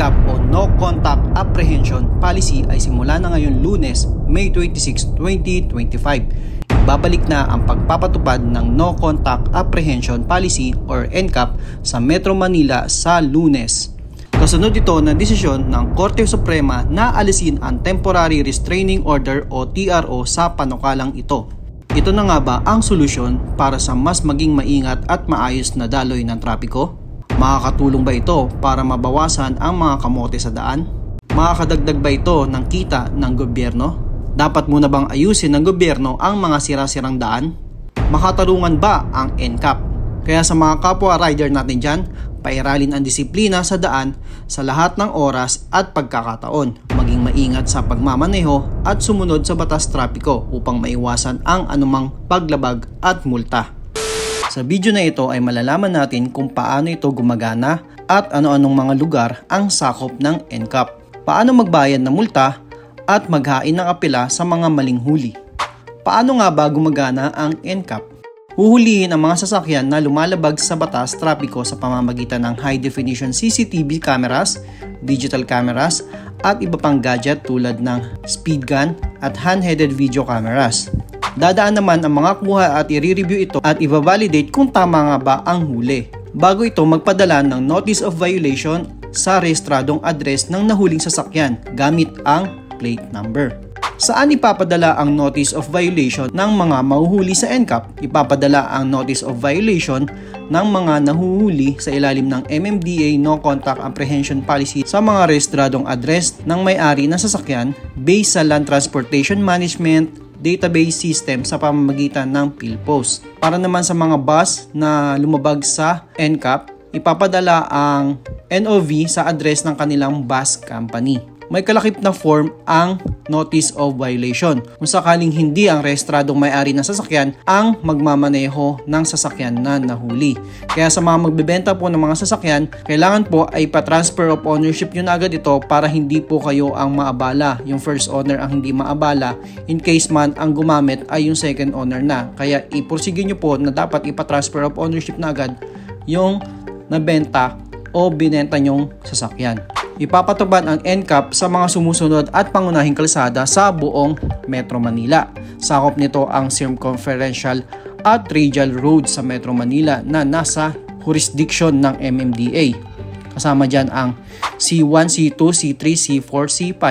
NCAP o No Contact Apprehension Policy ay simula na ngayon Lunes, May 26, 2025. Babalik na ang pagpapatupad ng No Contact Apprehension Policy or NCAP sa Metro Manila sa Lunes. Kasunod ito ng desisyon ng Korte Suprema na alisin ang Temporary Restraining Order o TRO sa panukalang ito. Ito na nga ba ang solusyon para sa mas maging maingat at maayos na daloy ng trapiko? Makakatulong ba ito para mabawasan ang mga kamote sa daan? Makakadagdag ba ito ng kita ng gobyerno? Dapat muna bang ayusin ng gobyerno ang mga sira-sirang daan? Makatarungan ba ang NCAP? Kaya sa mga kapwa rider natin dyan, pairalin ang disiplina sa daan sa lahat ng oras at pagkakataon. Maging maingat sa pagmamaneho at sumunod sa batas trapiko upang maiwasan ang anumang paglabag at multa. Sa video na ito ay malalaman natin kung paano ito gumagana at ano-anong mga lugar ang sakop ng NCAP. Paano magbayad ng multa at maghain ng apela sa mga maling huli. Paano nga ba gumagana ang NCAP? Huhulihin ang mga sasakyan na lumalabag sa batas trapiko sa pamamagitan ng high-definition CCTV cameras, digital cameras, at iba pang gadget tulad ng speed gun at hand-headed video cameras. Dadaan naman ang mga kuha at i-review ito at i-validate kung tama nga ba ang huli. Bago ito magpadala ng Notice of Violation sa rehistradong address ng nahuling sasakyan gamit ang plate number. Saan ipapadala ang Notice of Violation ng mga mahuhuli sa NCAP? Ipapadala ang Notice of Violation ng mga nahuhuli sa ilalim ng MMDA No Contact Apprehension Policy sa mga rehistradong address ng may-ari ng sasakyan based sa Land Transportation Management Database System sa pamamagitan ng PhilPost. Para naman sa mga bus na lumabag sa NCAP, ipapadala ang NOV sa address ng kanilang bus company. May kalakip na form ang Notice of Violation kung sakaling hindi ang rehistradong may-ari ng sasakyan ang magmamaneho ng sasakyan na nahuli. Kaya sa mga magbebenta po ng mga sasakyan, kailangan po ay pa-transfer of ownership nyo na agad ito para hindi po kayo ang maabala. Yung first owner ang hindi maabala in case man ang gumamit ay yung second owner na. Kaya ipursige nyo po na dapat ipa-transfer of ownership na agad yung nabenta o binenta nyong sasakyan. Ipapatupad ang NCAP sa mga sumusunod at pangunahing kalsada sa buong Metro Manila. Sakop nito ang circumferential at radial roads sa Metro Manila na nasa jurisdiction ng MMDA. Kasama dyan ang C1, C2, C3, C4, C5.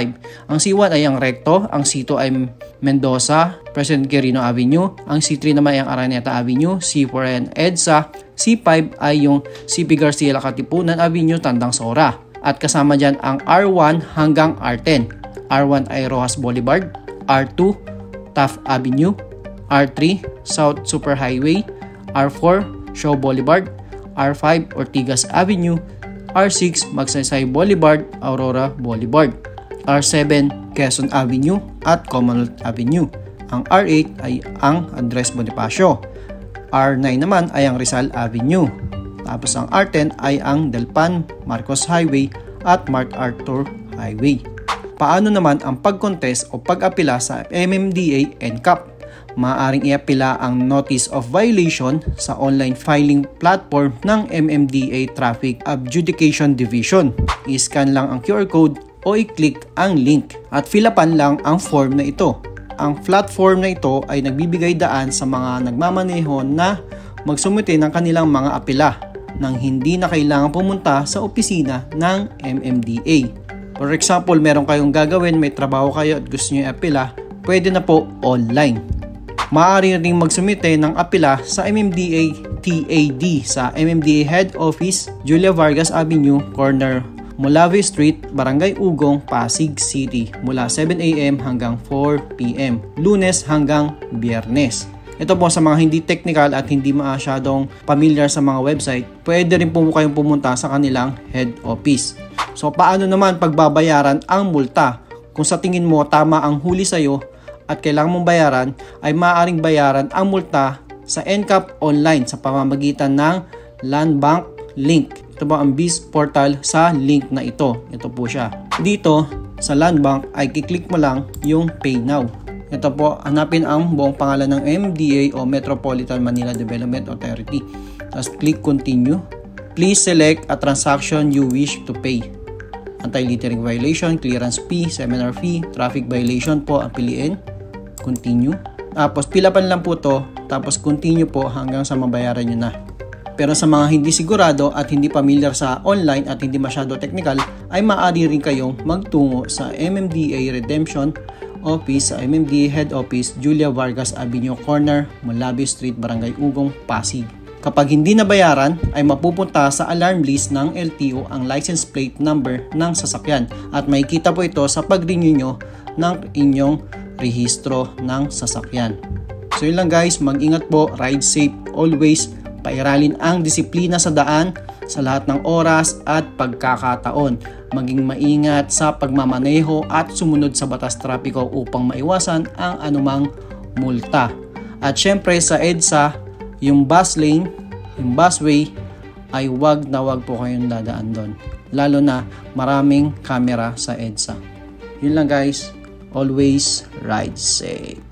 Ang C1 ay ang Recto, ang C2 ay Mendoza, President Quirino Avenue, ang C3 naman ay ang Araneta Avenue, C4 ay ang EDSA, C5 ay yung CP Garcia Katipunan Avenue, Tandang Sora. At kasama dyan ang R1 hanggang R10. R1 ay Rojas Boulevard, R2 Taft Avenue, R3 South Superhighway, R4 Shaw Boulevard, R5 Ortigas Avenue, R6 Magsaysay Boulevard, Aurora Boulevard, R7 Quezon Avenue at Commonwealth Avenue. Ang R8 ay ang Andres Bonifacio, R9 naman ay ang Rizal Avenue. Tapos ang R10 ay ang Delpan, Marcos Highway at MacArthur Highway. Paano naman ang pag-contest o pag-apela sa MMDA NCAP? Maaaring i-apela ang Notice of Violation sa online filing platform ng MMDA Traffic Adjudication Division. I-scan lang ang QR code o i-click ang link at fill-upan lang ang form na ito. Ang platform na ito ay nagbibigay daan sa mga nagmamaneho na magsumite ng kanilang mga apela nang hindi na kailangan pumunta sa opisina ng MMDA. For example, meron kayong gagawin, may trabaho kayo at gusto nyo i-apela, pwede na po online. Maaari ring magsumite ng apela sa MMDA TAD sa MMDA Head Office, Julia Vargas Avenue, corner Molave Street, Barangay Ugong, Pasig City, mula 7 AM hanggang 4 PM, Lunes hanggang Biyernes. Ito po sa mga hindi technical at hindi masyadong familiar sa mga website, pwede rin po kayong pumunta sa kanilang head office. So paano naman pagbabayaran ang multa? Kung sa tingin mo tama ang huli sa'yo at kailangan mong bayaran, ay maaaring bayaran ang multa sa NCAP online sa pamamagitan ng Land Bank link. Ito po ang BIS portal sa link na ito. Ito po siya. Dito sa Land Bank ay kiklik mo lang yung Pay Now. Ito po, hanapin ang buong pangalan ng MDA o Metropolitan Manila Development Authority. Tapos click Continue. Please select a transaction you wish to pay. anti-littering violation, clearance fee, seminar fee, traffic violation po ang piliin. Continue. Tapos pilapan lang po to, tapos continue po hanggang sa mabayaran nyo na. Pero sa mga hindi sigurado at hindi familiar sa online at hindi masyado technical, ay maaari rin kayong magtungo sa MMDA Redemption Office sa MMDA Head Office, Julia Vargas Avenue Corner, Mulabi Street, Barangay Ugong, Pasig. Kapag hindi nabayaran, ay mapupunta sa alarm list ng LTO ang license plate number ng sasakyan at makikita po ito sa pag-renew nyo ng inyong rehistro ng sasakyan. So yun lang guys, mag-ingat po, ride safe, always pairalin ang disiplina sa daan sa lahat ng oras at pagkakataon. Maging maingat sa pagmamaneho at sumunod sa batas trapiko upang maiwasan ang anumang multa. At syempre sa EDSA, yung bus lane, yung busway ay wag na wag po kayong dadaan doon. Lalo na maraming camera sa EDSA. Yun lang guys, always ride safe.